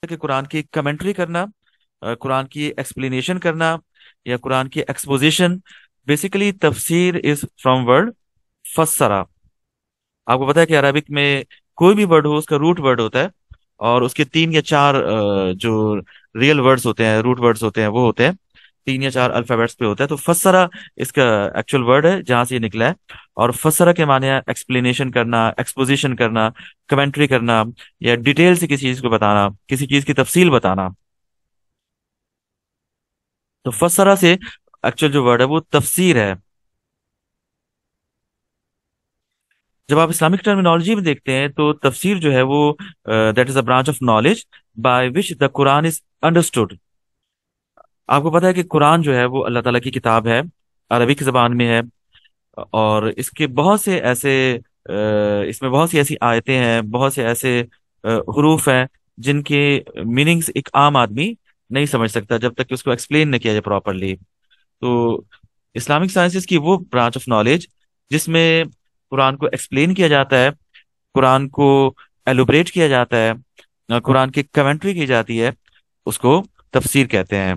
کہ قرآن کی کمنٹری کرنا، قرآن کی ایکسپلینیشن کرنا، یا قرآن کی ایکسپوزیشن. بیسیکلی تفسیر از فرام ورڈ فسرا. آپ کو پتا ہے کہ عربک میں کوئی بھی ورڈ ہو اس کا روٹ ورڈ ہوتا ہے، اور اس کے تین یا چار جو ریئل ورڈز ہوتے ہیں، روٹ ورڈز ہوتے ہیں، وہ ہوتے ہیں تین یا چار الفابیٹس پہ ہوتا ہے. تو فسرا اس کا ایکچوئل ورڈ ہے جہاں سے یہ نکلا ہے. اور فسرا کے معنی ہے ایکسپلینیشن کرنا، ایکسپوزیشن کرنا، کمنٹری کرنا، یا ڈیٹیل سے کسی چیز کو بتانا، کسی چیز کی تفصیل بتانا. تو فسرا سے ایکچوئل جو ورڈ ہے وہ تفسیر ہے. جب آپ اسلامک ٹرمینالوجی میں دیکھتے ہیں تو تفسیر جو ہے وہ that is a branch of knowledge by which the Quran is understood. آپ کو پتا ہے کہ قرآن جو ہے وہ اللہ تعالیٰ کی کتاب ہے، عربک زبان میں ہے. اور اس کے بہت سے ایسے اس میں بہت سی ایسی آیتیں ہیں، بہت سے ایسے حروف ہیں جن کے میننگز ایک عام آدمی نہیں سمجھ سکتا جب تک کہ اس کو ایکسپلین نہ کیا جائے پراپرلی. تو اسلامک سائنسز کی وہ برانچ آف نالج جس میں قرآن کو ایکسپلین کیا جاتا ہے، قرآن کو ایلوبریٹ کیا جاتا ہے، قرآن کی کمنٹری کی جاتی ہے، اس کو تفسیر کہتے ہیں.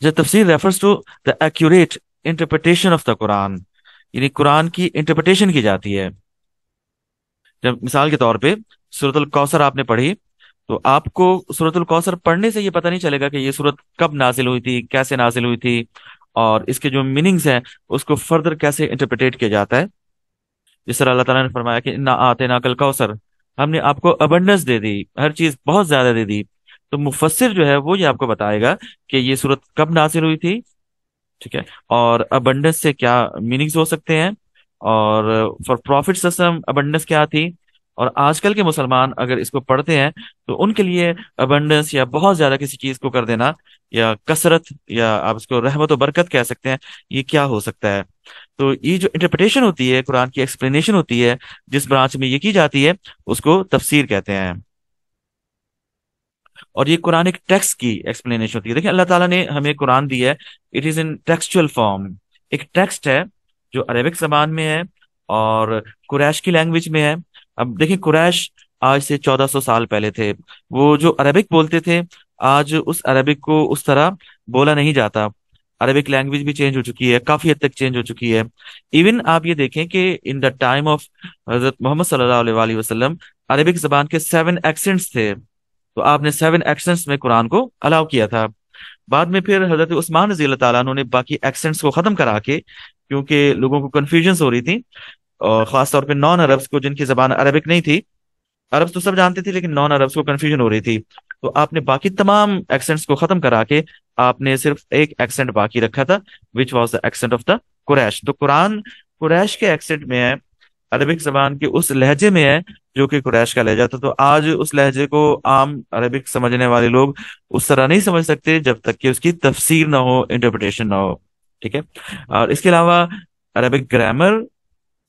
جب تفسیر refers to the accurate interpretation of the Quran, یعنی قرآن کی انٹرپریٹیشن کی جاتی ہے. جب مثال کے طور پہ سورۃ الکوثر آپ نے پڑھی، تو آپ کو سورۃ الکوثر پڑھنے سے یہ پتہ نہیں چلے گا کہ یہ سورت کب نازل ہوئی تھی، کیسے نازل ہوئی تھی، اور اس کے جو میننگز ہیں اس کو فردر کیسے انٹرپریٹیٹ کیا جاتا ہے. جس طرح اللہ تعالیٰ نے فرمایا کہ انا آتینا کل کوثر، ہم نے آپ کو ابنڈنس دے دی، ہر چیز بہت زیادہ دے دی. تو مفسر جو ہے وہ یہ آپ کو بتائے گا کہ یہ صورت کب نازل ہوئی تھی، ٹھیک ہے، اور ابنڈنس سے کیا میننگز ہو سکتے ہیں، اور فار پروفٹ سسٹم ابنڈنس کیا تھی. اور آج کل کے مسلمان اگر اس کو پڑھتے ہیں تو ان کے لیے ابنڈنس یا بہت زیادہ کسی چیز کو کر دینا، یا کثرت، یا آپ اس کو رحمت و برکت کہہ سکتے ہیں، یہ کیا ہو سکتا ہے. تو یہ جو انٹرپریٹیشن ہوتی ہے، قرآن کی ایکسپلینیشن ہوتی ہے جس برانچ میں یہ کی جاتی ہے، اس کو تفسیر کہتے ہیں. اور یہ قرآن ایک ٹیکسٹ کی ایکسپلینیشن ہوتی ہے. دیکھیں اللہ تعالیٰ نے ہمیں قرآن دی ہے، اٹ از ان ٹیکسچوئل فارم. ایک ٹیکسٹ ہے جو عربک زبان میں ہے اور قریش کی لینگویج میں ہے. اب دیکھیں قریش آج سے 1400 سال پہلے تھے، وہ جو عربک بولتے تھے آج اس عربک کو اس طرح بولا نہیں جاتا. عربک لینگویج بھی چینج ہو چکی ہے، کافی حد تک چینج ہو چکی ہے. ایون آپ یہ دیکھیں کہ ان دا ٹائم آف حضرت محمد صلی اللہ علیہ وآلہ وسلم عربک زبان کے 7 ایکسنٹس تھے. تو آپ نے 7 ایکسنٹس میں قرآن کو الاؤ کیا تھا. بعد میں پھر حضرت عثمان رضی اللہ تعالیٰ عنہ نے باقی ایکسنٹس کو ختم کرا کے، کیونکہ لوگوں کو کنفیوژنس ہو رہی تھی، اور خاص طور پہ نان عربس کو جن کی زبان عربک نہیں تھی. عربس تو سب جانتے تھے لیکن نان عربس کو کنفیوژن ہو رہی تھی. تو آپ نے باقی تمام ایکسنٹس کو ختم کرا کے آپ نے صرف ایک ایکسنٹ باقی رکھا تھا، which was the accent of the Quraysh. تو قرآن قریش کے ایکسنٹ میں ہے، عربک زبان کے اس لہجے میں ہے جو کہ قریش کا لہجہ تھا. تو آج اس لہجے کو عام عربک سمجھنے والے لوگ اس طرح نہیں سمجھ سکتے جب تک کہ اس کی تفسیر نہ ہو، انٹرپریٹیشن نہ ہو. ٹھیک ہے. اور اس کے علاوہ عربک گرامر،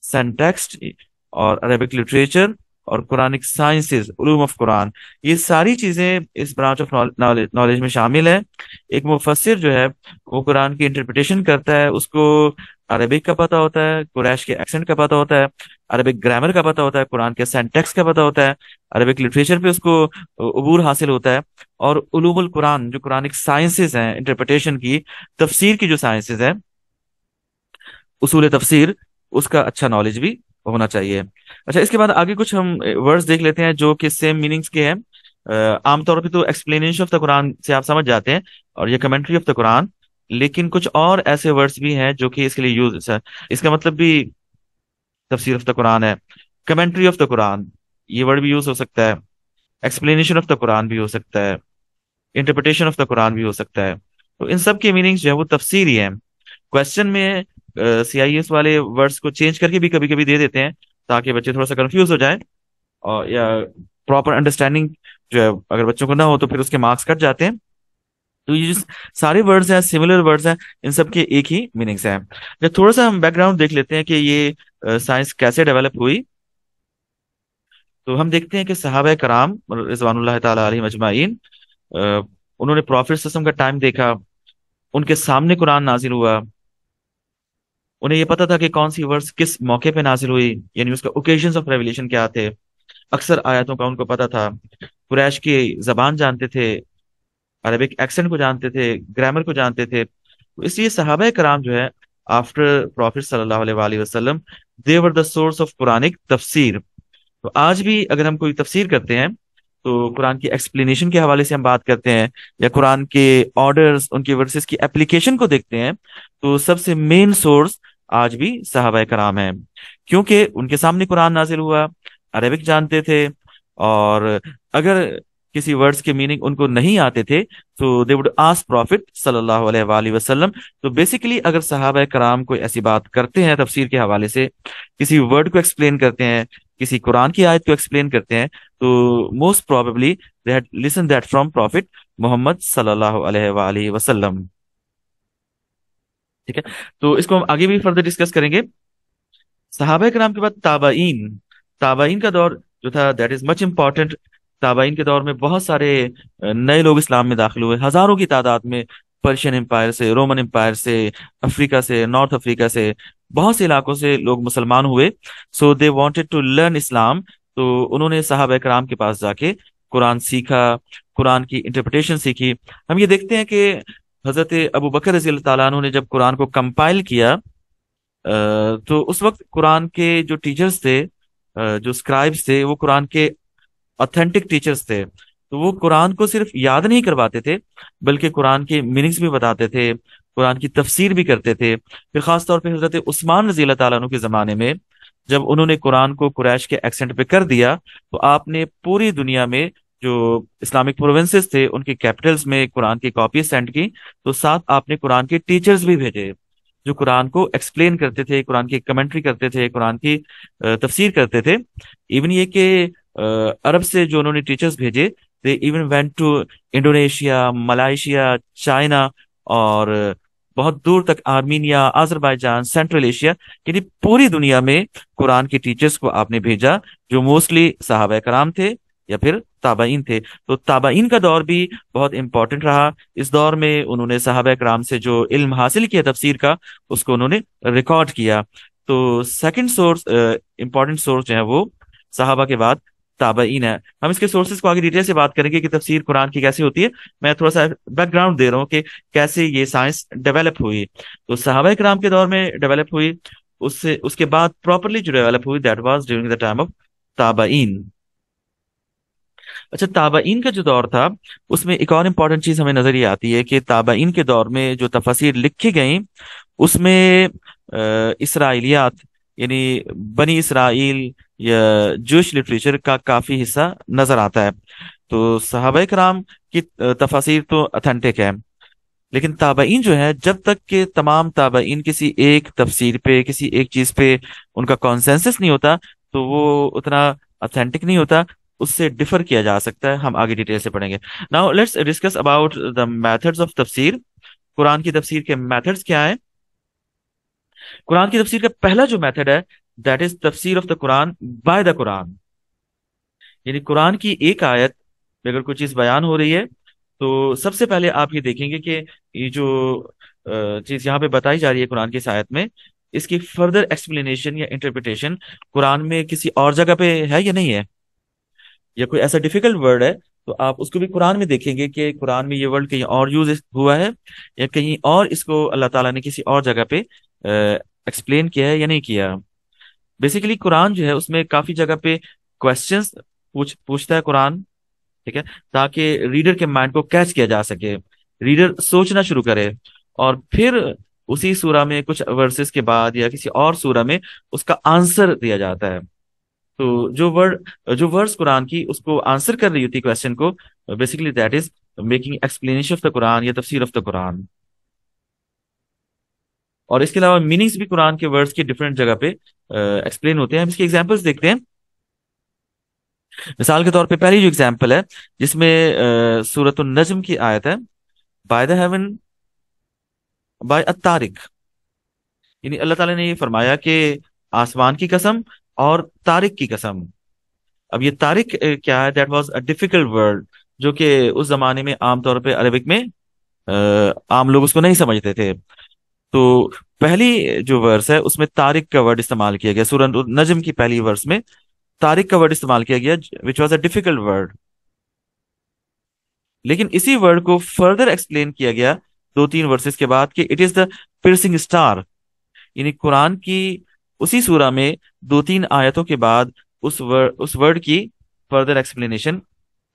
سینٹیکسٹ، اور عربک لٹریچر، اور قرآنک سائنسز، علوم آف قرآن، یہ ساری چیزیں اس برانچ آف نالج میں شامل ہیں. ایک مفسر جو ہے وہ قرآن کی انٹرپریٹیشن کرتا ہے، اس کو عربک کا پتہ ہوتا ہے، قریش کے ایکسنٹ کا پتہ ہوتا ہے، عربک گرامر کا پتہ ہوتا ہے، قرآن کے سینٹیکس کا پتہ ہوتا ہے، عربک لٹریچر پہ اس کو عبور حاصل ہوتا ہے. اور علوم القرآن جو قرآنک سائنسز ہیں، انٹرپریٹیشن کی، تفسیر کی جو سائنسز ہیں، اصول تفسیر، اس کا اچھا نالج بھی ہونا چاہیے. اچھا، اس کے بعد آگے کچھ ہم ورڈز دیکھ لیتے ہیں جو کہ سیم میننگز کے ہیں. عام طور پہ تو ایکسپلینیشن آف دا قرآن سے آپ سمجھ جاتے ہیں، اور یہ کمنٹری آف دا قرآن، لیکن کچھ اور ایسے ورڈز بھی ہیں جو کہ اس کے لیے یوز ہے. اس کا مطلب بھی تفسیر آف دا قرآن ہے. کمنٹری آف دا قرآن یہ ورڈ بھی یوز ہو سکتا ہے، ایکسپلینیشن آف دا قرآن بھی ہو سکتا ہے، انٹرپریٹیشن آف دا قرآن بھی ہو سکتا ہے. تو ان سب کے میننگز جو ہے وہ تفسیر ہی ہیں. کوشچن میں CIS والے ورڈز کو چینج کر کے بھی کبھی کبھی دے دیتے ہیں تاکہ بچے تھوڑا سا کنفیوز ہو جائیں، اور یا پراپر انڈرسٹینڈنگ جو ہے اگر بچوں کو نہ ہو تو پھر اس کے مارکس کٹ جاتے ہیں. تو یہ جو سارے ورڈز ہیں، سملر ورڈز ہیں، ان سب کے ایک ہی میننگس ہیں. جب تھوڑا سا ہم بیک گراؤنڈ دیکھ لیتے ہیں کہ یہ سائنس کیسے ڈیولپ ہوئی، تو ہم دیکھتے ہیں کہ صحابہ کرام رضوان اللہ تعالیٰ علیہم اجمعین، انہوں نے پروفٹ سسٹم کا ٹائم دیکھا، ان کے سامنے قرآن نازل ہوا، انہیں یہ پتا تھا کہ کون سی ورس کس موقع پہ نازل ہوئی، یعنی اس کا اوکیشنز آف ریویلیشن کیا تھے، اکثر آیاتوں کا ان کو پتا تھا. कुरैश की जबान जानते थे, अरबिक एक्सेंट को जानते थे, ग्रामर को जानते थे। तो इसलिए सहाबा कराम जो है आफ्टर प्रॉफिट सल्लल्लाहु अलैहि वसल्लम, they were the source of Quranic तफसीर। तो आज भी अगर हम कोई तफसीर करते हैं तो कुरान की एक्सप्लेनेशन के हवाले से हम बात करते हैं, या कुरान के ऑर्डर्स, उनके वर्सेस की एप्लीकेशन को देखते हैं, तो सबसे मेन सोर्स आज भी सहाबा कराम है। क्योंकि उनके सामने कुरान नाजिल हुआ, अरबिक जानते थे, और अगर किसी वर्ड्स के मीनिंग उनको नहीं आते थे तो दे वुड आस्क प्रॉफिट सल्लल्लाहु अलैहि वसल्लम। तो बेसिकली अगर सहाबा कराम कोई ऐसी बात करते हैं तफसीर के हवाले से, किसी वर्ड को एक्सप्लेन करते हैं, किसी कुरान की आयत को एक्सप्लेन करते हैं, तो most probably they had listen that from prophet Muhammad सल्लल्लाहु अलैहि वसल्लम। ठीक है, तो इसको हम आगे भी फर्दर डिस्कस करेंगे। सहाबा कराम के बाद ताबाइन, ताबाइन का दौर जो था दैट इज मच इम्पॉर्टेंट। ताबाइन के दौर में बहुत सारे नए लोग इस्लाम में दाखिल हुए, हजारों की तादाद में। पर्शियन एम्पायर से, रोमन एम्पायर से, अफ्रीका से, नॉर्थ अफ्रीका से, बहुत से इलाकों से लोग मुसलमान हुए। सो दे वांटेड टू लर्न इस्लाम। तो उन्होंने सहाबा कराम के पास जाके कुरान सीखा, कुरान की इंटरप्रिटेशन सीखी। हम ये देखते हैं कि हजरत अबू बकर रजी अल्लाह ताला अन्हु ने जब कुरान को कंपाइल किया, तो उस वक्त कुरान के जो टीचर्स थे, जो स्क्राइब्स थे, वो कुरान के ऑथेंटिक टीचर्स थे। तो वो कुरान को सिर्फ याद नहीं करवाते थे, बल्कि कुरान के मीनिंग्स भी बताते थे, कुरान की तफसीर भी करते थे। फिर खास तौर पे हजरत उस्मान रजी अल्लाह ताला अन्हु के ज़माने में जब उन्होंने कुरान को कुरैश के एक्सेंट पे कर दिया, तो आपने पूरी दुनिया में जो इस्लामिक प्रोविंसेस थे उनकी कैपिटल्स में कुरान की कॉपी सेंड की। तो साथ आपने कुरान के टीचर्स भी भेजे जो कुरान को एक्सप्लेन करते थे, कुरान की कमेंट्री करते थे, कुरान की तफसीर करते थे। इवन ये कि अरब से जो उन्होंने टीचर्स भेजे, they even went to Indonesia, Malaysia, China, और बहुत दूर तक आर्मीनिया, अजरबैजान, सेंट्रल एशिया, यानी पूरी दुनिया में कुरान के टीचर्स को आपने भेजा, जो मोस्टली सहाबा कराम थे या फिर ताबाइन थे। तो ताबाइन का दौर भी बहुत इंपॉर्टेंट रहा। इस दौर में उन्होंने सहाबा कराम से जो इल्म हासिल किया तफसीर का, उसको उन्होंने रिकॉर्ड किया। तो सेकंड सोर्स, इंपॉर्टेंट सोर्स जो है वो सहाबा के बाद ताबईन है। हम इसके सोर्सेज को आगे डिटेल से बात करेंगे कि तफसीर कुरान की कैसे होती है। मैं थोड़ा सा बैकग्राउंड दे रहा हूँ कि कैसे ये साइंस डेवलप हुई। तो सहाबा कराम के दौर में डेवलप हुई, उससे उसके बाद प्रॉपरली जो डेवलप हुई that was during the time of ताबईन। अच्छा, ताबाइन का जो दौर था उसमें एक और इम्पोर्टेंट चीज हमें नजर ये आती है कि ताबाइन के दौर में जो तफसीर लिखी गई उसमें इसराइलियात, यानी बनी इसराइल या जूश लिटरेचर का काफी हिस्सा नजर आता है। तो सहाबा कराम की तफसीर तो ऑथेंटिक है, लेकिन ताबाइन जो है, जब तक के तमाम ताबाइन किसी एक तफसीर पे, किसी एक चीज पे उनका कॉन्सेंसस नहीं होता, तो वो उतना ऑथेंटिक नहीं होता, उससे डिफर किया जा सकता है। हम आगे डिटेल से पढ़ेंगे। Now let's discuss about the methods of तफसीर। कुरान की तफसीर के मेथड्स क्या हैं? कुरान की तफसीर का पहला जो मेथड है दैट इज तफसीर of the Quran by the Quran. यानी कुरान की एक आयत में अगर कोई चीज बयान हो रही है, तो सबसे पहले आप ये देखेंगे कि ये जो चीज यहाँ पे बताई जा रही है कुरान की इस आयत में, इसकी फर्दर एक्सप्लेनेशन या इंटरप्रिटेशन कुरान में किसी और जगह पे है या नहीं है। या कोई ऐसा डिफिकल्ट वर्ड है तो आप उसको भी कुरान में देखेंगे कि कुरान में ये वर्ड कहीं और यूज हुआ है, या कहीं और इसको अल्लाह ताला ने किसी और जगह पे एक्सप्लेन किया है या नहीं किया। बेसिकली कुरान जो है उसमें काफी जगह पे क्वेश्चंस पूछता है कुरान, ठीक है, ताकि रीडर के माइंड को कैच किया जा सके, रीडर सोचना शुरू करे, और फिर उसी सूरा में कुछ वर्सेस के बाद या किसी और सूरा में उसका आंसर दिया जाता है। तो जो वर्ड्स कुरान की उसको आंसर कर रही होती क्वेश्चन को, basically that is making explanation of the Quran या तफसीर ऑफ द कुरान। और इसके अलावा मीनिंग्स भी कुरान के वर्ड्स की डिफरेंट जगह पे एक्सप्लेन होते हैं। हम इसके एग्जांपल्स देखते हैं। मिसाल के तौर पे पहली जो एग्जांपल है जिसमें सूरत नज्म की आयत है, बाय द हेवन, बाय अतारिक। यानी अल्लाह ताला ने ये फरमाया कि आसमान की कसम और तारिक की कसम। अब ये तारिक क्या है? That was a difficult word, जो कि उस जमाने में आमतौर पे अरबिक में आम लोग उसको नहीं समझते थे। तो पहली जो वर्स है उसमें तारिक का वर्ड इस्तेमाल किया गया। सूरह नजम की पहली वर्स में तारिक का वर्ड इस्तेमाल किया गया, which was a difficult word. لیکن اسی ورڈ کو فردر ایکسپلین کیا گیا 2-3 ورسز کے بعد کہ it is the piercing star. یعنی قرآن کی اسی سورہ میں 2-3 آیتوں کے بعد اس ورڈ کی فردر ایکسپلینیشن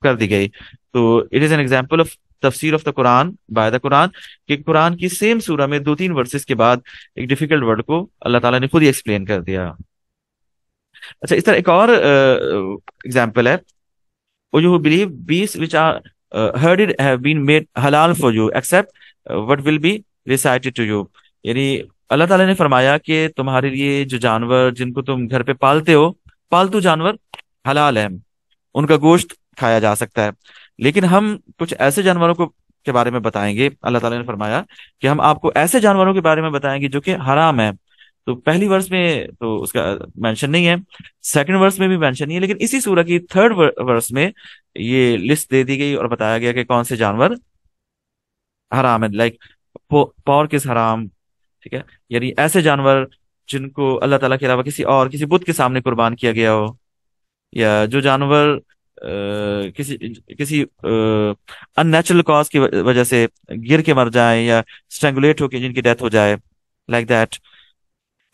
کر دی گئی. تو it is an example of تفسیر of the Quran by the Quran, کہ قرآن کی سیم سورہ میں 2-3 ورسز کے بعد ایک ڈیفیکلٹ ورڈ کو اللہ تعالیٰ نے خود ہی ایکسپلین کر دیا. اچھا، اس طرح ایک اور ایگزامپل ہے، or you who believe beasts which are herded have been made halal for you except what will be recited to you. یعنی اللہ تعالیٰ نے فرمایا کہ تمہارے لیے جو جانور جن کو تم گھر پہ پالتے ہو، پالتو جانور حلال ہیں، ان کا گوشت کھایا جا سکتا ہے. لیکن ہم کچھ ایسے جانوروں کو کے بارے میں بتائیں گے. اللہ تعالیٰ نے فرمایا کہ ہم آپ کو ایسے جانوروں کے بارے میں بتائیں گے جو کہ حرام ہیں. تو پہلی ورس میں تو اس کا مینشن نہیں ہے، سیکنڈ ورس میں بھی مینشن نہیں ہے، لیکن اسی سورہ کی تھرڈ ورس میں یہ لسٹ دے دی گئی اور بتایا گیا کہ کون سے جانور حرام ہیں. لائک پورک از حرام، ٹھیک ہے، یعنی ایسے جانور جن کو اللہ تعالیٰ کے علاوہ کسی بت کے سامنے قربان کیا گیا ہو، یا جو جانور کسی کسی ان نیچرل کاز کی وجہ سے گر کے مر جائیں یا اسٹرینگولیٹ ہو کے جن کی ڈیتھ ہو جائے، لائک دیٹ.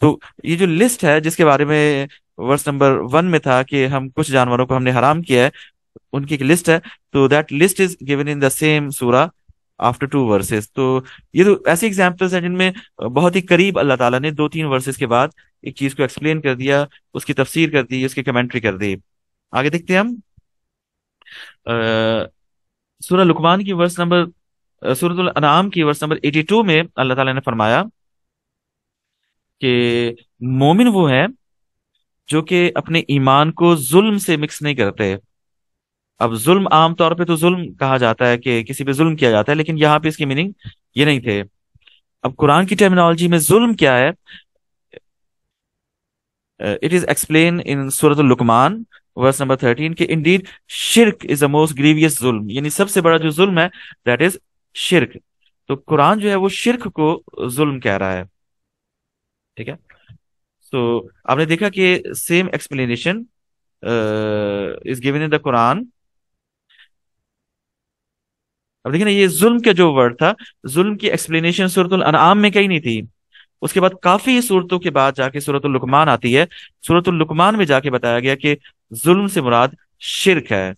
تو یہ جو لسٹ ہے جس کے بارے میں ورس نمبر 1 میں تھا کہ ہم کچھ جانوروں کو ہم نے حرام کیا ہے، ان کی ایک لسٹ ہے. تو that list is given in the same سورہ آفٹر 2 ورسز. تو یہ تو ایسی ایگزامپلس ہیں جن میں بہت ہی قریب اللہ تعالیٰ نے 2-3 ورسز کے بعد ایک چیز کو ایکسپلین کر دیا، اس کی تفسیر کر دی، اس کی کمنٹری کر دی. آگے دیکھتے ہیں ہم سورہ لقمان کی سورۃ الانعام کی ورس نمبر 82 میں اللہ تعالیٰ نے فرمایا کہ مومن وہ ہے جو کہ اپنے ایمان کو ظلم سے مکس نہیں کرتے. اب ظلم عام طور پہ تو ظلم کہا جاتا ہے کہ کسی پہ ظلم کیا جاتا ہے، لیکن یہاں پہ اس کی میننگ یہ نہیں تھے. اب قرآن کی ٹرمینالوجی میں ظلم کیا ہے؟ اٹ از ایکسپلین ان سورۃ اللقمان ورس نمبر 13 کہ انڈیڈ شرک از دا موسٹ گریویس ظلم، یعنی سب سے بڑا جو ظلم ہے دیٹ از شرک. تو قرآن جو ہے وہ شرک کو ظلم کہہ رہا ہے، ٹھیک ہے. تو آپ نے دیکھا کہ same explanation is given in the Quran. اب دیکھیں نا، یہ ظلم کا جو ورڈ تھا، ظلم کی ایکسپلینیشن سورۃ الانعام میں کہیں نہیں تھی. اس کے بعد کافی صورتوں کے بعد جا کے سورۃ اللقمان آتی ہے. سورۃ اللقمان میں جا کے بتایا گیا کہ ظلم سے مراد شرک ہے.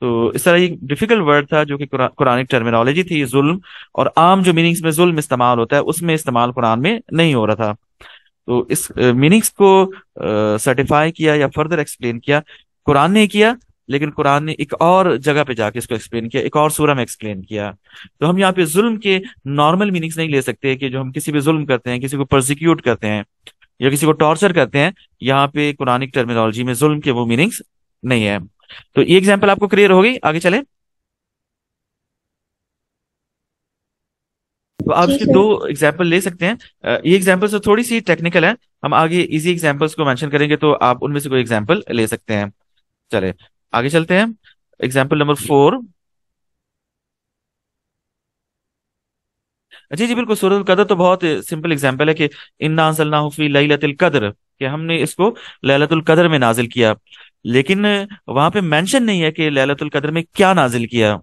تو اس طرح یہ ڈیفیکلٹ ورڈ تھا جو کہ قرآن ٹرمینالوجی تھی ظلم، اور عام جو میننگز میں ظلم استعمال ہوتا ہے اس میں استعمال قرآن میں نہیں ہو رہا تھا. تو اس میننگز کو سرٹیفائی کیا یا فردر ایکسپلین کیا قرآن نے کیا، لیکن قرآن نے ایک اور جگہ پہ جا کے اس کو ایکسپلین کیا، ایک اور سورہ میں ایکسپلین کیا. تو ہم یہاں پہ ظلم کے نارمل میننگز نہیں لے سکتے کہ جو ہم کسی پہ ظلم کرتے ہیں، کسی کو پرسیکیوٹ کرتے ہیں یا کسی کو ٹارچر کرتے ہیں. یہاں پہ قرآن ٹرمینالوجی میں ظلم کے وہ میننگز نہیں ہے. تو یہ ایگزامپل آپ کو کلیئر ہوگی. آگے چلیں. تو آپ اس کے 2 ایگزامپل لے سکتے ہیں. یہ ایگزامپل تو تھوڑی سی ٹیکنیکل ہے، ہم آگے ایزی ایگزامپلس کو مینشن کریں گے تو آپ ان میں سے کوئی ایگزامپل لے سکتے ہیں. چلے آگے چلتے ہیں. Example number 4. جی بالکل، سورۃ القدر تو بہت سمپل ایگزامپل ہے کہ انا انزلناہ فی لیلۃ القدر، کہ ہم نے اس کو لیلۃ القدر میں نازل کیا. لیکن وہاں پہ مینشن نہیں ہے کہ لیلۃ القدر میں کیا نازل کیا.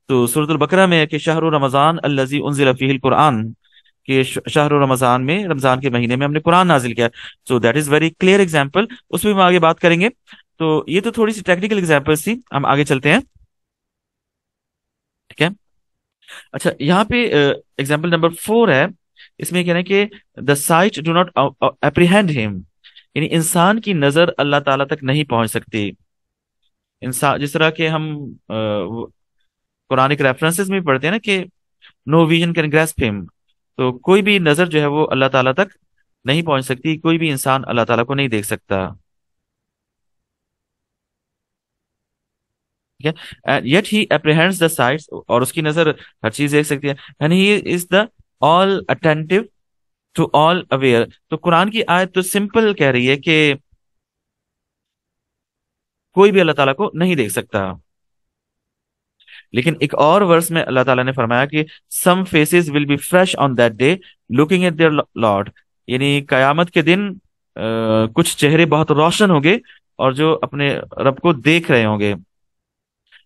تو سورۃ البقرہ میں ہے کہ شہر رمضان الذی انزل فیہ القرآن، کہ شہر رمضان میں، رمضان کے مہینے میں ہم نے قرآن نازل کیا. So that is very clear example, اس میں ہم آگے بات کریں گے. تو یہ تو تھوڑی سی ٹیکنیکل ایگزامپلس تھی. ہم آگے چلتے ہیں، ٹھیک ہے. اچھا، یہاں پہ ایگزامپل نمبر 4 ہے. اس میں کہنا ہے کہ دا سائٹ ڈو ناٹ اپریہینڈ ہم، یعنی انسان کی نظر اللہ تعالیٰ تک نہیں پہنچ سکتی. انسان جس طرح کہ ہم قرآنک ریفرنسز میں پڑھتے ہیں نا کہ نو ویژن کین گراسپ ہم، تو کوئی بھی نظر جو ہے وہ اللہ تعالیٰ تک نہیں پہنچ سکتی، کوئی بھی انسان اللہ تعالیٰ کو نہیں دیکھ سکتا. یٹ ہی اپریہینڈز دا سائٹس، اور اس کی نظر ہر چیز دیکھ سکتی ہے. And he is the all attentive to all aware. تو قرآن کی آیت تو سمپل کہہ رہی ہے کہ کوئی بھی اللہ تعالیٰ کو نہیں دیکھ سکتا. لیکن ایک اور ورس میں اللہ تعالیٰ نے فرمایا کہ some faces will be fresh on that day looking at their lord, یعنی قیامت کے دن کچھ چہرے بہت روشن ہوں گے اور جو اپنے رب کو دیکھ رہے ہوں گے.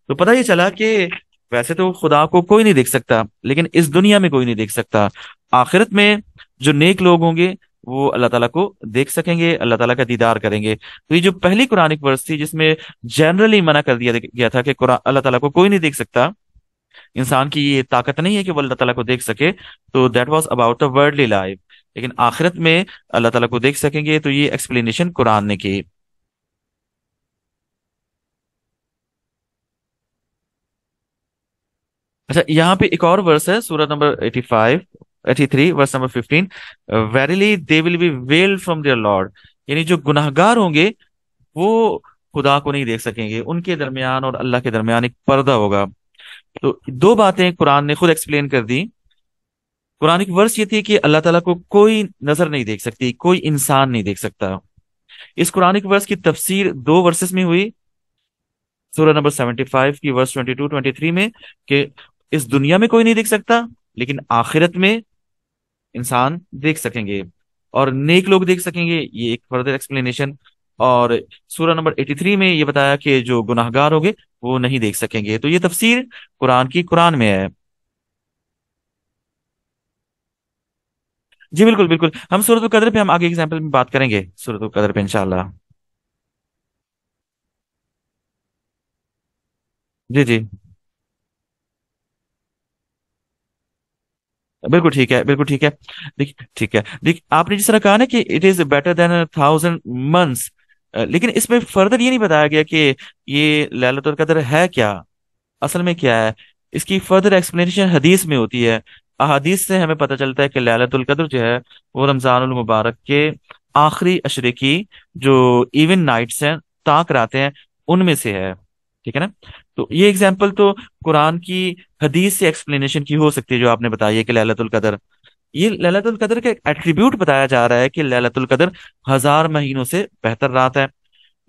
تو پتہ یہ چلا کہ वैसे तो खुदा को कोई नहीं देख सकता, लेकिन इस दुनिया में कोई नहीं देख सकता। आखिरत में जो नेक लोग होंगे वो अल्लाह ताला को देख सकेंगे, अल्लाह ताला का दीदार करेंगे। तो ये जो पहली कुरानिक वर्स थी जिसमें जनरली मना कर दिया गया था कि कुरान अल्लाह ताला को कोई नहीं देख सकता, इंसान की ये ताकत नहीं है कि वो अल्लाह ताला को देख सके, तो that was about the worldly life. लेकिन आखिरत में अल्लाह ताला को देख सकेंगे, तो ये एक्सप्लेनेशन कुरान ने की। अच्छा, यहाँ पे एक और वर्स है, सूरत number 85, 83, verse number 15। Verily they will be veiled from their lord, यानी जो गुनाहगार होंगे वो खुदा को नहीं देख सकेंगे, उनके दरमियान और अल्लाह के दरमियान एक पर्दा होगा। तो दो बातें कुरान ने खुद एक्सप्लेन कर दी। कुरान एक वर्स ये थी कि अल्लाह ताला को कोई नजर नहीं देख सकती, कोई इंसान नहीं देख सकता। इस कुरानिक वर्स की तफसीर दो वर्सेस में हुई, सूरह नंबर 75 की वर्स 22 23 में, कि इस दुनिया में कोई नहीं देख सकता, लेकिन आखिरत में इंसान देख सकेंगे और नेक लोग देख सकेंगे, ये एक फर्दर एक्सप्लेनेशन। और सूरह नंबर 83 में ये बताया कि जो गुनाहगार होंगे वो नहीं देख सकेंगे। तो ये तफसीर कुरान की कुरान में है। जी बिल्कुल बिल्कुल, हम सूरत कदर पे हम आगे एग्जाम्पल में बात करेंगे, सूरत कदर पे इंशाल्लाह। जी जी, बिल्कुल ठीक है, बिल्कुल ठीक है। देखिए ठीक है, देखिए आपने जिस तरह कहा ना कि it is better than 1000 months, लेकिन इसमें फर्दर ये नहीं बताया गया कि ये लैलतुल कदर है क्या, असल में क्या है। इसकी फर्दर एक्सप्लेनेशन हदीस में होती है। अहादीस से हमें पता चलता है कि लैलतुल कद्र जो है वो रमजानुल मुबारक के आखिरी अशरे की जो इवन नाइट्स हैं, ताक रातें हैं, उनमें से है। ठीक है ना। तो ये एग्जाम्पल तो कुरान की हदीस से एक्सप्लेनेशन की हो सकती है जो आपने बताई है कि लैलतुल कद्र, ये लैलतुल कद्र का एक एट्रीब्यूट बताया जा रहा है कि लैलतुल कद्र 1000 महीनों से बेहतर रात है।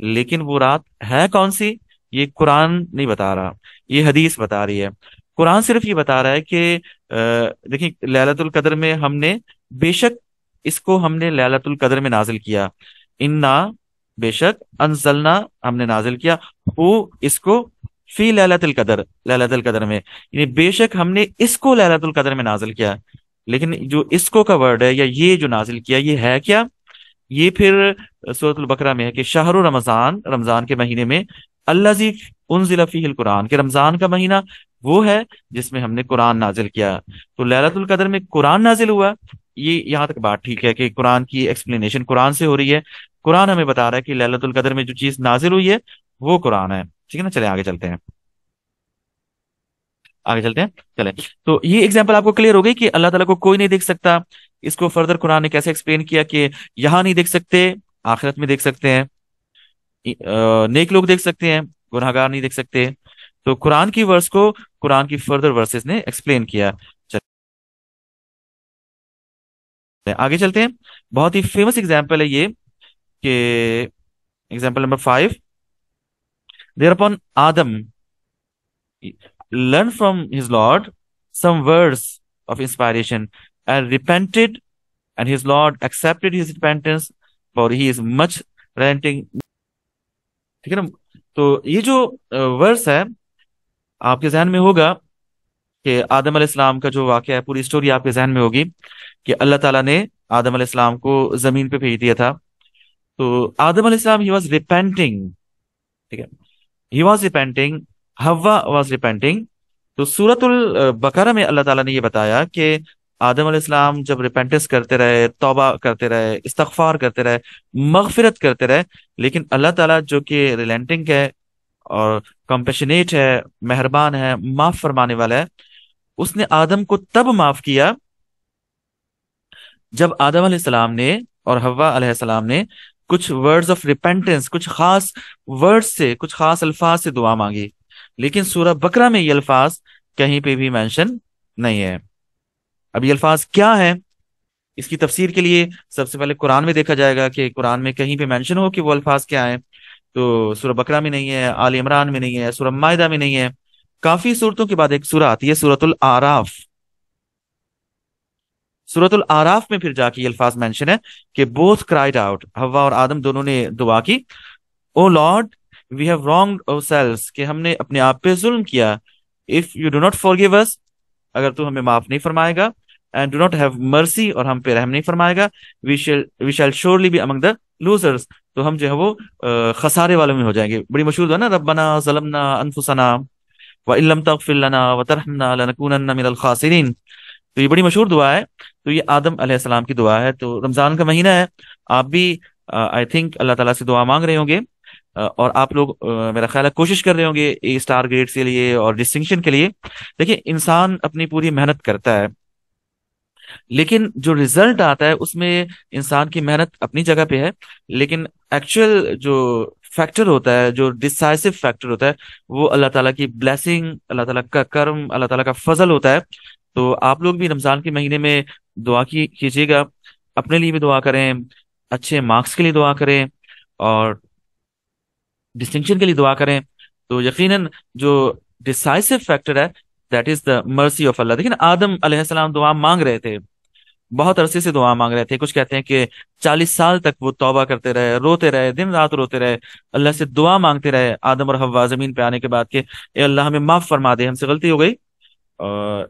लेकिन वो रात है कौन सी, ये कुरान नहीं बता रहा, ये हदीस बता रही है। कुरान सिर्फ ये बता रहा है कि देखिए लैलतुल कद्र में हमने, बेशक इसको हमने लैलतुल कद्र में नाजिल किया, इन्ना बेशक अनजलना हमने नाजिल किया, वो इसको फी लैलतुल कद्र, लैलतुल कद्र में, यानी बेशक हमने इसको लैलतुल कद्र में नाजिल किया। लेकिन जो इसको का वर्ड है या ये जो नाजिल किया ये है क्या, ये फिर सूरतुल बकरा में है कि शाहरु रमजान, रमजान के महीने में, अल्लाजी उनजिला फीहिल कुरान, के रमजान का महीना वो है जिसमें हमने कुरान नाजिल किया। तो लैलतुल कदर में कुरान नाजिल हुआ, ये यहाँ तक बात ठीक है कि कुरान की एक्सप्लेनेशन कुरान से हो रही है। कुरान हमें बता रहा है कि लैलतुल कदर में जो चीज नाजिल हुई है वो कुरान है। ठीक है ना, चले आगे चलते हैं, आगे चलते हैं, चले। तो ये एग्जांपल आपको क्लियर हो गई कि अल्लाह ताला को कोई नहीं देख सकता। इसको फर्दर कुरान ने कैसे एक्सप्लेन किया कि यहाँ नहीं देख सकते, आखिरत में देख सकते हैं, नेक लोग देख सकते हैं, गुनहगार नहीं देख सकते। तो कुरान की वर्स को कुरान की फर्दर वर्सेस ने एक्सप्लेन किया। चलते हैं, आगे चलते हैं। बहुत ही फेमस एग्जांपल है ये कि example number 5, thereupon Adam learned from his Lord some words of inspiration and repented, and his Lord accepted his repentance, for he is much relenting। ठीक है ना। तो ये जो वर्स है आपके जहन में होगा कि आदम अलैहिस्सलाम का जो वाकया है, पूरी स्टोरी आपके जहन में होगी कि अल्लाह ताला ने आदम अलैहिस्सलाम को जमीन पे भेज दिया था। तो आदम अलैहिस्सलाम ही वॉज रिपेंटिंग, ठीक है, ही वॉज रिपेंटिंग, हव्वा वॉज रिपेंटिंग। तो सूरतुल बकरा में अल्लाह ताला ने ये बताया कि आदम अलैहिस्सलाम जब रिपेंटेंस करते रहे, तौबा करते रहे, इस्तगफार करते रहे, मगफिरत करते रहे, लेकिन अल्लाह ताला जो कि रिलेंटिंग है और कंपेशनेट है, मेहरबान है, माफ फरमाने वाला है, उसने आदम को तब माफ किया जब आदम अलैहिस्सलाम ने और हव्वा अलैहिस्सलाम ने कुछ वर्ड्स ऑफ रिपेंटेंस, कुछ खास वर्ड्स से, कुछ खास अल्फाज से दुआ मांगी। लेकिन सूरह बकरा में ये अल्फाज कहीं पे भी मेंशन नहीं है। अब ये अल्फाज क्या है, इसकी तफसीर के लिए सबसे पहले कुरान में देखा जाएगा कि कुरान में कहीं पे मेंशन हो कि वो अल्फाज क्या है। तो सूरह बकरा में नहीं है, आल इमरान में नहीं है, सूरह मायदा में नहीं है। काफी सूरतों के बाद एक सूरह आती है सूरतुल आराफ। सूरतुल आराफ में फिर जाके ये अल्फाज मेंशन है कि बोथ क्राइड आउट, हव्वा और आदम दोनों ने दुआ की, O lord we have wronged ourselves, कि हमने अपने आप पे जुल्म किया, if you do not forgive us, अगर तू हमें माफ नहीं फरमाएगा, and do not have mercy, और हम पे रहम नहीं फरमाएगा, we shall surely be among the losers, तो हम जो है वो खसारे वालों में हो जाएंगे। बड़ी मशहूर दुआ ना, रब्बना ज़लमना अनफुसना व इल्लम तगफिर लना व तरहमना लनकूनन्ना मिनल खासिरीन। तो ये बड़ी मशहूर दुआ है। तो ये आदम अलैहिस्सलाम की दुआ है। तो रमजान का महीना है, आप भी आई थिंक अल्लाह ताला से दुआ मांग रहे होंगे, और आप लोग मेरा ख्याल है कोशिश कर रहे होंगे ए स्टार ग्रेड के लिए और डिस्टिंक्शन के लिए। देखिए, इंसान अपनी पूरी मेहनत करता है, लेकिन जो रिजल्ट आता है उसमें इंसान की मेहनत अपनी जगह पे है, लेकिन एक्चुअल जो फैक्टर होता है, जो डिसाइसिव फैक्टर होता है, वो अल्लाह ताला की ब्लेसिंग, अल्लाह ताला का करम, अल्लाह ताला का फजल होता है। तो आप लोग भी रमजान के महीने में दुआ की कीजिएगा, अपने लिए भी दुआ करें, अच्छे मार्क्स के लिए दुआ करें, और डिस्टिंक्शन के लिए दुआ करें। तो यकीनन जो डिसाइसिव फैक्टर है, that is the mercy of Allah. देखिए ना, आदम अलैहिस्सलाम दुआ मांग रहे थे, बहुत अरसे से दुआ मांग रहे थे। कुछ कहते हैं कि 40 साल तक वो तौबा करते रहे, रोते रहे, दिन रात रोते रहे, अल्लाह से दुआ मांगते रहे, आदम और हव्वा जमीन पे आने के बाद के ए अल्लाह हमें माफ फरमा दे, हमसे गलती हो गई।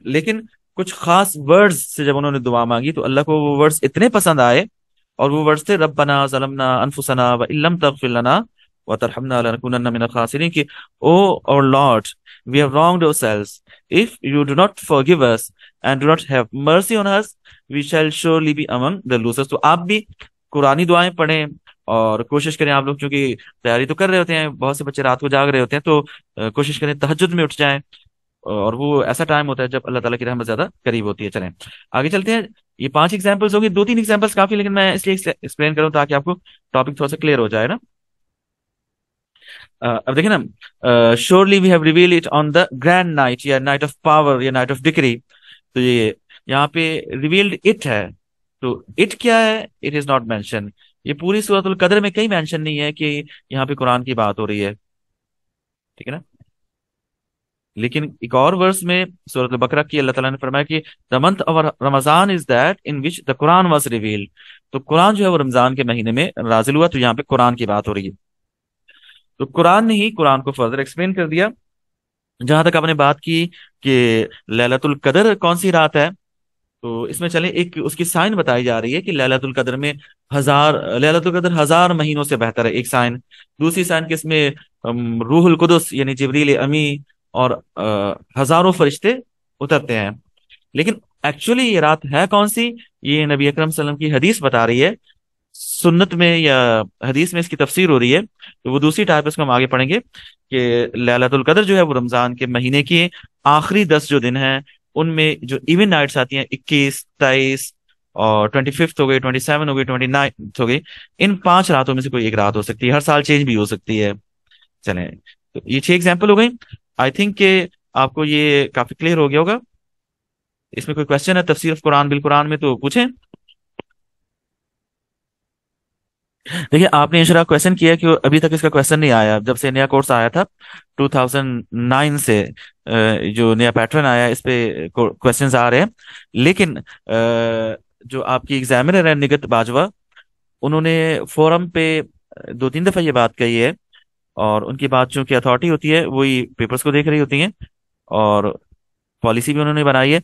लेकिन कुछ खास वर्ड्स से जब उन्होंने दुआ मांगी तो अल्लाह को वो वर्ड्स इतने पसंद आए, और वो वर्ड्स थे रब्बना ज़लमना अनफुसना व इल्लम तगफिर लना व तरहमना लनकुनन्ना मिनल खासिरीन, कि O our Lord, we have wronged ourselves, if you do not forgive us and do not have mercy on us, we shall surely be among the losers. तो आप भी कुरानी दुआएं पढ़ें, और कोशिश करें, आप लोग क्योंकि तैयारी तो कर रहे होते हैं, बहुत से बच्चे रात को जाग रहे होते हैं, तो कोशिश करें तहज्जुद में उठ जाएं, और वो ऐसा टाइम होता है जब अल्लाह ताला की रहमत ज्यादा करीब होती है। चलें आगे चलते हैं। ये 5 एग्जाम्पल्स होंगे, 2-3 एग्जाम्पल्स काफी, लेकिन मैं इसलिए एक्सप्लेन करूँ ताकि आपको टॉपिक थोड़ा सा क्लियर हो जाए ना। अब देखिए ना, surely we have reveal it on the grand night, या नाइट ऑफ पावर, या नाइट ऑफ डिक्री। तो ये यहाँ पे रिवील्ड इट है, तो इट क्या है, इट इज नॉट मेंशन। ये पूरी सूरतुल कदर में कहीं मेंशन नहीं है कि यहाँ पे कुरान की बात हो रही है, ठीक है ना। लेकिन एक और वर्स में सूरत बकरा की अल्लाह ताला ने फरमाया कि the month of Ramzan is that in which the Quran was revealed. तो कुरान जो है वो रमजान के महीने में नाजिल हुआ, तो यहाँ पे कुरान की बात हो रही है। तो कुरान ने ही कुरान को फर्दर एक्सप्लेन कर दिया। जहां तक आपने बात की कि लैलतुल कदर कौन सी रात है, तो इसमें चले एक उसकी साइन बताई जा रही है कि लैलतुल कदर में लैलतुल कदर 1000 महीनों से बेहतर है, एक साइन। दूसरी साइन कि इसमें रूहुल कुदस यानी जिब्रील अमी और हजारों फरिश्ते उतरते हैं। लेकिन एक्चुअली ये रात है कौन सी, ये नबी अकरम सल्लल्लाहु अलैहि वसल्लम की हदीस बता रही है। सुन्नत में या हदीस में इसकी तफसीर हो रही है, तो वो दूसरी टाइप, इसको हम आगे पढ़ेंगे कि लैलतुल कदर जो है वो रमजान के महीने के आखिरी 10 जो दिन हैं, उनमें जो इवन नाइट्स आती हैं, 21, 23 और 25 हो गई, 27 हो गई, 29 हो गई, इन 5 रातों में से कोई एक रात हो सकती है, हर साल चेंज भी हो सकती है। चलें, तो ये 6 एग्जाम्पल हो गई। आई थिंक कि आपको ये काफी क्लियर हो गया होगा। इसमें कोई क्वेश्चन है तफसीर ऑफ कुरान बिल कुरान में, तो पूछें। देखिए, आपने इंशाल्लाह क्वेश्चन किया कि अभी तक इसका क्वेश्चन नहीं आया, जब से नया कोर्स आया था 2009 से, जो नया पैटर्न आया इस पे क्वेश्चंस आ रहे हैं। लेकिन जो आपकी एग्जामिनर है निगत बाजवा, उन्होंने फोरम पे 2-3 दफा ये बात कही है, और उनकी बात जो की अथॉरिटी होती है वही पेपर्स को देख रही होती है, और पॉलिसी भी उन्होंने बनाई है।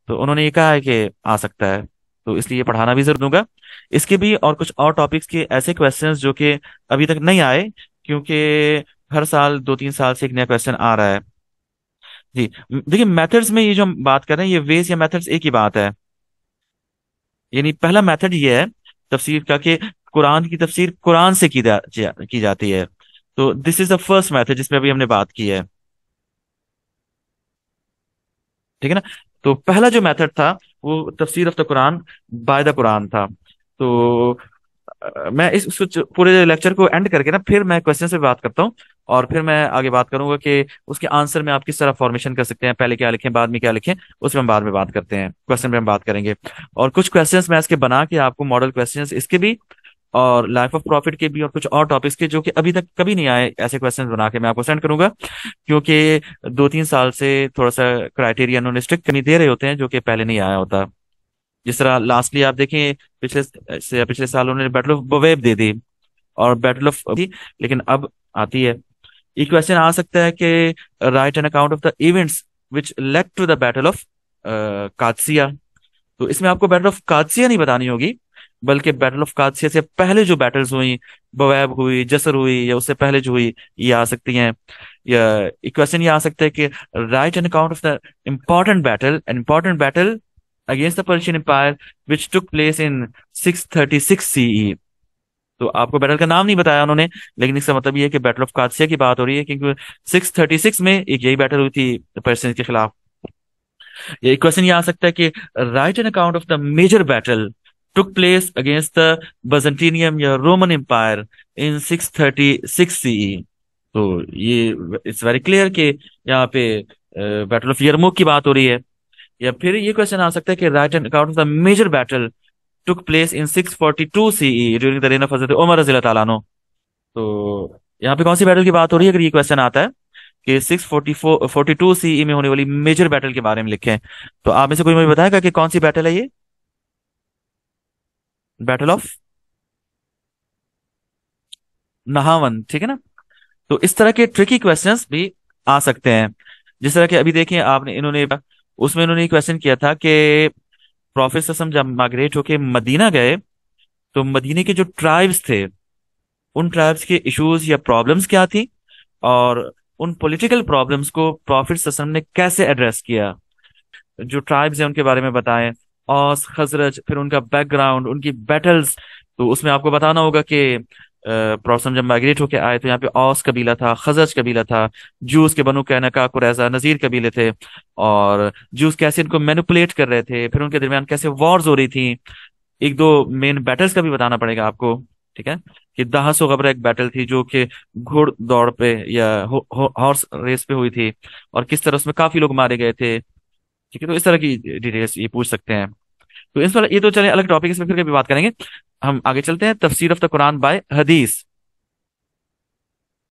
तो उन्होंने ये कहा है कि आ सकता है, तो इसलिए ये पढ़ाना भी जरूर दूंगा। इसके भी और कुछ और टॉपिक्स के ऐसे क्वेश्चंस जो कि अभी तक नहीं आए, क्योंकि हर साल 2-3 साल से एक नया क्वेश्चन आ रहा है। जी, देखिए मेथड्स में ये जो हम बात कर रहे हैं, ये वेज या मेथड्स एक ही बात है। यानी पहला मेथड ये है तफसीर का कि कुरान की तफसीर कुरान से की जाती है। तो this is the first method जिसमें अभी हमने बात की है, ठीक है ना। तो पहला जो मेथड था वो तफसीर of the Quran by the Quran था। तो मैं पूरे लेक्चर को एंड करके ना फिर मैं क्वेश्चन से बात करता हूँ, और फिर मैं आगे बात करूंगा कि उसके आंसर में आप किस तरह फॉर्मेशन कर सकते हैं, पहले क्या लिखें बाद में क्या लिखें, उसमें हम बाद में बात करते हैं, क्वेश्चन पे हम बात करेंगे। और कुछ क्वेश्चंस मैं इसके बना के आपको मॉडल क्वेश्चंस इसके भी, और लाइफ ऑफ प्रॉफिट के भी, और कुछ और टॉपिक्स के जो कि अभी तक कभी नहीं आए, ऐसे क्वेश्चंस बना के मैं आपको सेंड करूंगा। क्योंकि 2-3 साल से थोड़ा सा क्राइटेरिया उन्होंने स्ट्रिक्ट कमी दे रहे होते हैं, जो कि पहले नहीं आया होता। जिस तरह लास्टली आप देखें, पिछले साल उन्होंने बैटल ऑफ बवेब दे दी, और बैटल ऑफ थी, लेकिन अब आती है। ये क्वेश्चन आ सकता है कि write an account of the events which led to the battle of Qadisiyyah. तो इसमें आपको बैटल ऑफ कादसिया नहीं बतानी होगी, बल्कि बैटल ऑफ कादसिया से पहले जो बैटल्स हुई, बवैब हुई, जसर हुई, या उससे पहले जो हुई, ये आ सकती हैं। या क्वेश्चन ये आ सकता है कि write an account of the important battle against the Persian empire which took place in 636 CE. तो आपको बैटल का नाम नहीं बताया उन्होंने, लेकिन इसका मतलब ये है कि बैटल ऑफ कादसिया की बात हो रही है, क्योंकि 636 में एक यही बैटल हुई थी पर्शियन के खिलाफ। ये क्वेश्चन ये आ सकता है कि write an account of the major battle took place against the Byzantium या रोमन एम्पायर इन 636 सीई। तो ये इट्स वेरी क्लियर कि यहाँ पे बैटल ऑफ यरमुक की बात हो रही है। या फिर ये क्वेश्चन आ सकता है कि write an account of the major battle took place in 642 CE during the reign of हजरत उमर रज़ी अल्लाह ताला अन्हु। तो यहाँ पे कौन सी बैटल की बात हो रही है, अगर ये क्वेश्चन आता है कि 642 सीई में होने वाली मेजर बैटल के बारे में लिखें, तो आप में से कोई मुझे बताएगा कि कौन सी बैटल है ये? बैटल ऑफ नहावन, ठीक है ना। तो इस तरह के ट्रिकी क्वेश्चंस भी आ सकते हैं। जिस तरह के अभी देखें आपने, इन्होंने उसमें इन्होंने क्वेश्चन किया था कि प्रोफेट सल्लल्लाहु अलैहि वसल्लम जब माइग्रेट होके मदीना गए, तो मदीने के जो ट्राइब्स थे, उन ट्राइब्स के इश्यूज या प्रॉब्लम्स क्या थी, और उन पॉलिटिकल प्रॉब्लम्स को प्रॉफिट सल्लल्लाहु अलैहि वसल्लम ने कैसे एड्रेस किया। जो ट्राइब्स हैं उनके बारे में बताएं, औस खजरज, फिर उनका बैकग्राउंड, उनकी बैटल्स। तो उसमें आपको बताना होगा कि प्रॉफिट जब माइग्रेट होके आए तो यहाँ पे औस कबीला था, खजरज कबीला था, जूस के बनु कैनका, कुरैजा, नजीर कबीले थे, और जूस कैसे इनको मैनिपुलेट कर रहे थे, फिर उनके दरमियान कैसे वॉर्स हो रही थी। एक दो मेन बैटल्स का भी बताना पड़ेगा आपको, ठीक है। कि दहसो गबरा एक बैटल थी जो कि घुड़ दौड़ पे या हॉर्स रेस पे हुई थी, और किस तरह उसमें काफी लोग मारे गए थे, ठीक है। तो इस तरह की डिटेल्स ये पूछ सकते हैं। तो इस पर ये तो चले अलग टॉपिक, इसमें फिर कभी बात करेंगे। हम आगे चलते हैं, तफसीर ऑफ द कुरान बाय हदीस।